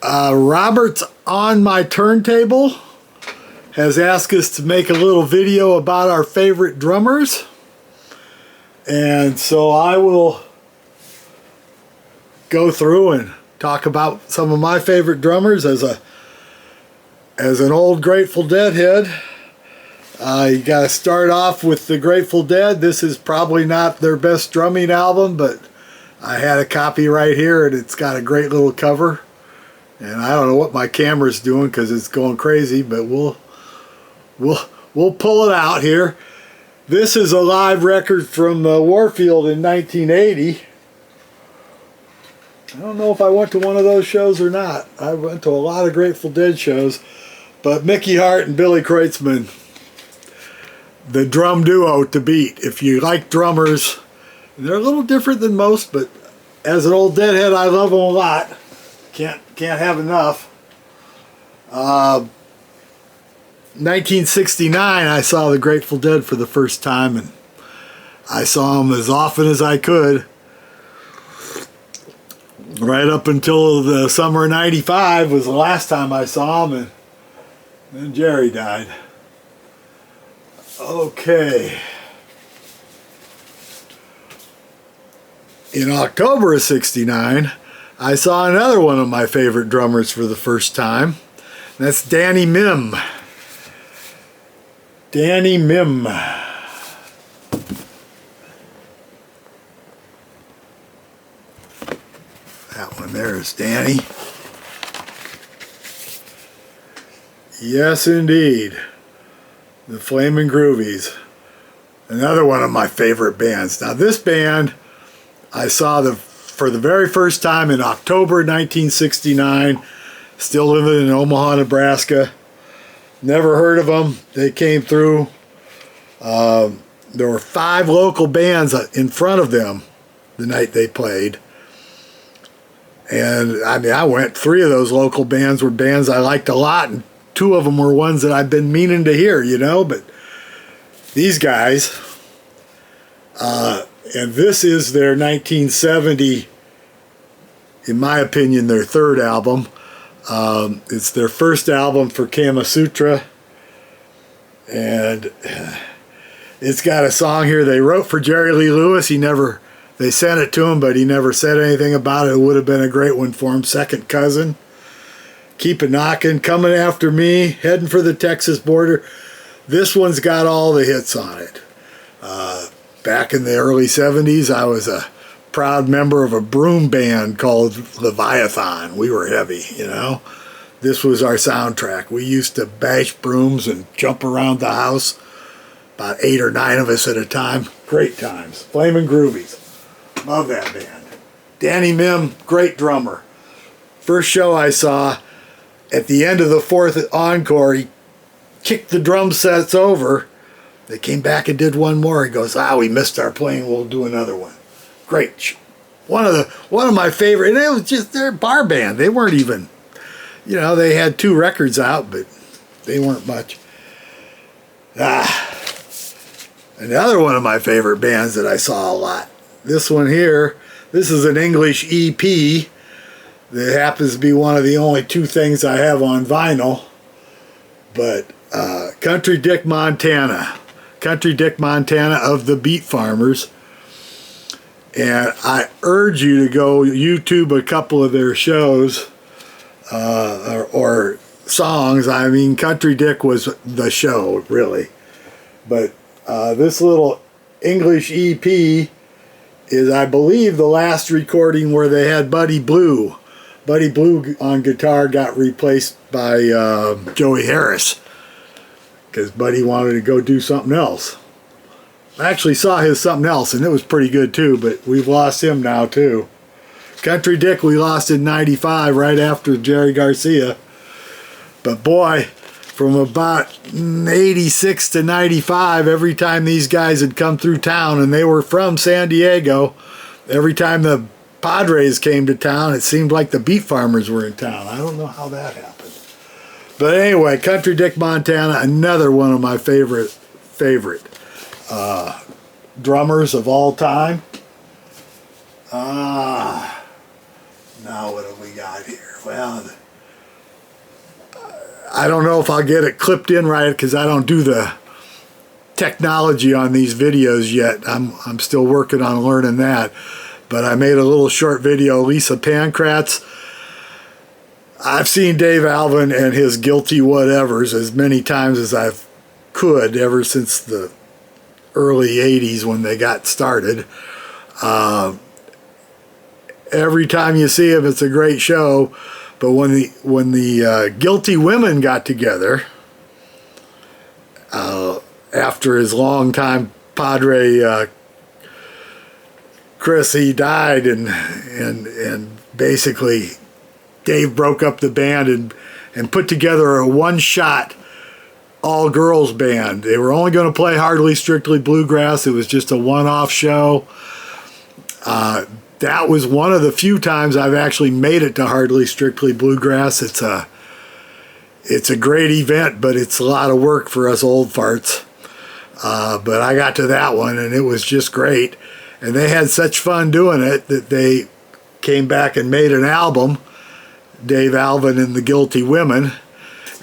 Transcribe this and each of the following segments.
Robert's On My Turntable has asked us to make a little video about our favorite drummers. And so I will go through and talk about some of my favorite drummers as an old Grateful Dead head. You got to start off with the Grateful Dead. This is probably not their best drumming album, but I had a copy right here and it's got a great little cover. And I don't know what my camera's doing because it's going crazy, but we'll pull it out here. This is a live record from Warfield in 1980. I don't know if I went to one of those shows or not. I went to a lot of Grateful Dead shows, but Mickey Hart and Billy Kreutzmann, the drum duo to beat. If you like drummers, they're a little different than most, but as an old Deadhead, I love them a lot. Can't have enough. 1969, I saw the Grateful Dead for the first time, and I saw them as often as I could. Right up until the summer of '95 was the last time I saw them, and then Jerry died. Okay. In October of '69, I saw another one of my favorite drummers for the first time. That's Danny Mim. Danny Mim. That one there is Danny. Yes, indeed. The Flamin' Groovies. Another one of my favorite bands. Now this band I saw for the very first time in October 1969. Still living in Omaha, Nebraska. Never heard of them. They came through. There were 5 local bands in front of them the night they played. And I mean, I went. 3 of those local bands were bands I liked a lot, and 2 of them were ones that I've been meaning to hear, you know. But these guys, and this is their 1970, in my opinion, their 3rd album. It's their first album for Kama Sutra, and it's got a song here they wrote for Jerry Lee Lewis. They sent it to him, but he never said anything about it. It would have been a great one for him. Second Cousin, Keep It Knockin', Coming After Me, Heading for the Texas Border. This one's got all the hits on it. Back in the early 70s, I was a proud member of a broom band called Leviathan. We were heavy, you know. This was our soundtrack. We used to bash brooms and jump around the house, about 8 or 9 of us at a time. Great times. Flamin' Groovies. Love that band. Danny Mim, great drummer. First show I saw, at the end of the 4th encore, he kicked the drum sets over. They came back and did one more. He goes, we missed our playing. We'll do another one. Great. One of my favorite, and it was just their bar band. They weren't even, you know, they had 2 records out, but they weren't much. Another one of my favorite bands that I saw a lot. This one here, this is an English EP that happens to be one of the only 2 things I have on vinyl. But Country Dick Montana. Country Dick Montana of the Beat Farmers. And I urge you to go YouTube a couple of their shows or songs. I mean, Country Dick was the show, really. But this little English EP is, I believe, the last recording where they had Buddy Blue. Buddy Blue on guitar got replaced by Joey Harris because Buddy wanted to go do something else. I actually saw his something else, and it was pretty good too, but we've lost him now too. Country Dick we lost in '95 right after Jerry Garcia. But boy, from about '86 to '95, every time these guys had come through town, and they were from San Diego, every time the Padres came to town, it seemed like the Beat Farmers were in town. I don't know how that happened. But anyway, Country Dick Montana, another one of my favorite drummers of all time. Now what have we got here? Well, I don't know if I'll get it clipped in right because I don't do the technology on these videos yet. I'm still working on learning that. But I made a little short video, Lisa Pankratz. I've seen Dave Alvin and his Guilty Whatevers as many times as I could ever since the early 80s when they got started. Every time you see him, it's a great show. But when the Guilty Women got together, after his longtime padre Chris, he died, and basically Dave broke up the band and put together a one-shot all-girls band. They were only going to play Hardly Strictly Bluegrass. It was just a one-off show. That was one of the few times I've actually made it to Hardly Strictly Bluegrass. It's a great event, but it's a lot of work for us old farts. But I got to that one, and it was just great. And they had such fun doing it that they came back and made an album, Dave Alvin and the Guilty Women,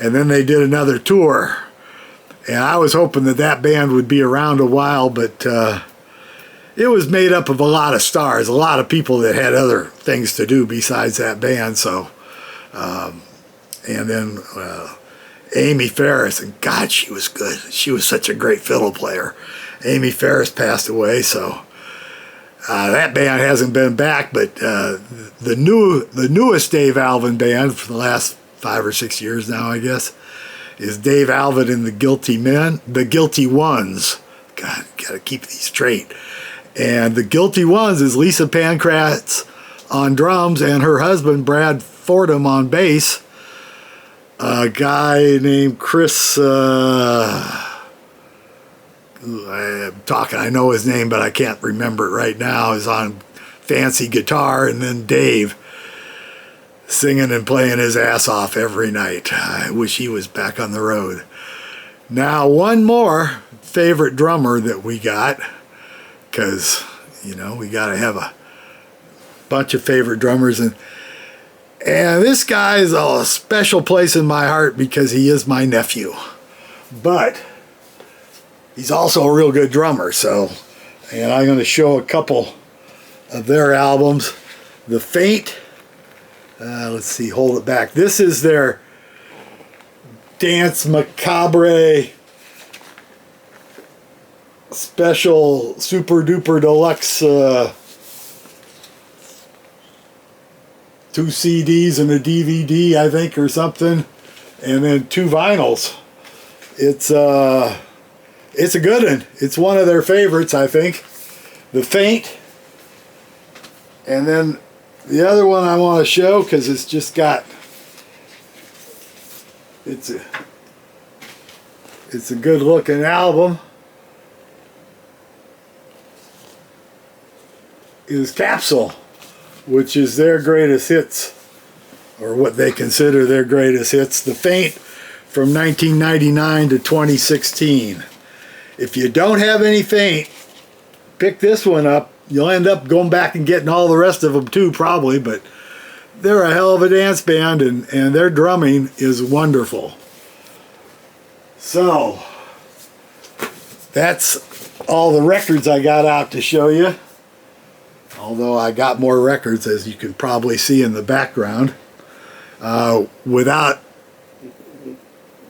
and then they did another tour. And I was hoping that band would be around a while, but it was made up of a lot of stars, a lot of people that had other things to do besides that band. So, and then Amy Ferris, and God, she was good. She was such a great fiddle player. Amy Ferris passed away, so that band hasn't been back. But the newest Dave Alvin band for the last 5 or 6 years now, I guess, is Dave Alvin and the Guilty Men, the Guilty Ones. God, gotta keep these straight. And the Guilty Ones is Lisa Pankratz on drums and her husband Brad Fordham on bass. A guy named Chris, I know his name, but I can't remember it right now, is on fancy guitar, and then Dave singing and playing his ass off every night. I wish he was back on the road. Now, one more favorite drummer that we got, because, you know, we got to have a bunch of favorite drummers, and this guy is a special place in my heart because he is my nephew. But he's also a real good drummer, so, and I'm going to show a couple of their albums. The Faint, let's see, hold it back. This is their Dance Macabre special super duper deluxe 2 CDs and a DVD, I think, or something, and then 2 vinyls. It's a good one. It's one of their favorites, I think. The Faint. And then the other one I want to show, because it's just got, it's a good looking album, is Capsule, which is their greatest hits, or what they consider their greatest hits. The Faint from 1999 to 2016. If you don't have any Faint, pick this one up. You'll end up going back and getting all the rest of them too, probably, but they're a hell of a dance band, and their drumming is wonderful. So, that's all the records I got out to show you. Although I got more records, as you can probably see in the background. Without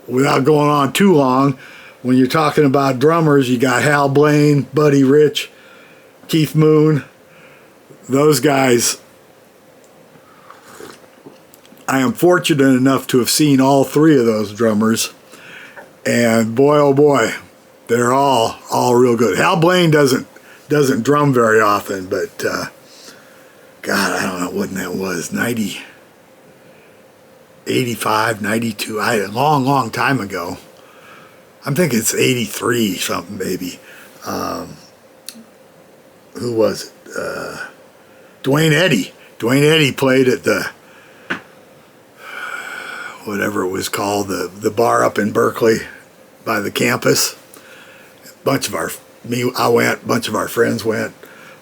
going on too long, when you're talking about drummers, you got Hal Blaine, Buddy Rich, Keith Moon. Those guys, I am fortunate enough to have seen all 3 of those drummers, and boy oh boy, they're all real good. Hal Blaine doesn't drum very often, but God, I don't know when that was, 90, 85, 92, a long time ago. I'm thinking it's 83 something, maybe. Who was it? Dwayne Eddy. Dwayne Eddy played at the, whatever it was called, the bar up in Berkeley by the campus. I went, a bunch of our friends went.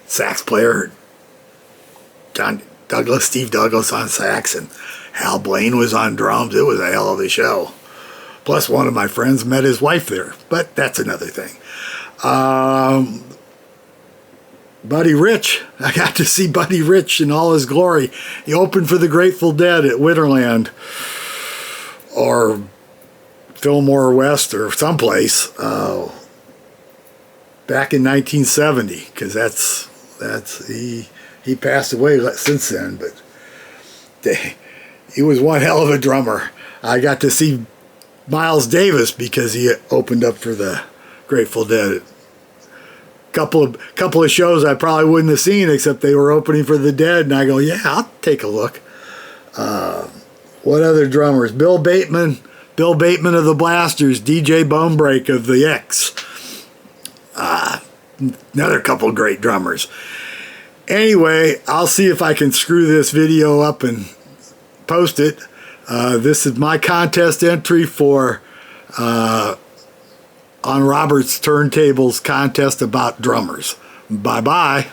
Sax player Steve Douglas on sax, and Hal Blaine was on drums. It was a hell of a show. Plus, one of my friends met his wife there, but that's another thing. Buddy Rich, I got to see Buddy Rich in all his glory. He opened for the Grateful Dead at Winterland, or Fillmore West, or someplace, back in 1970, because he passed away since then, but he was one hell of a drummer. I got to see Miles Davis because he opened up for the Grateful Dead. Couple of shows I probably wouldn't have seen, except they were opening for the Dead, and I go, yeah, I'll take a look. What other drummers? Bill Bateman of the Blasters, DJ Bonebreak of the X. Another couple of great drummers. Anyway, I'll see if I can screw this video up and post it. This is my contest entry for On Robert's Turntables contest about drummers. Bye-bye.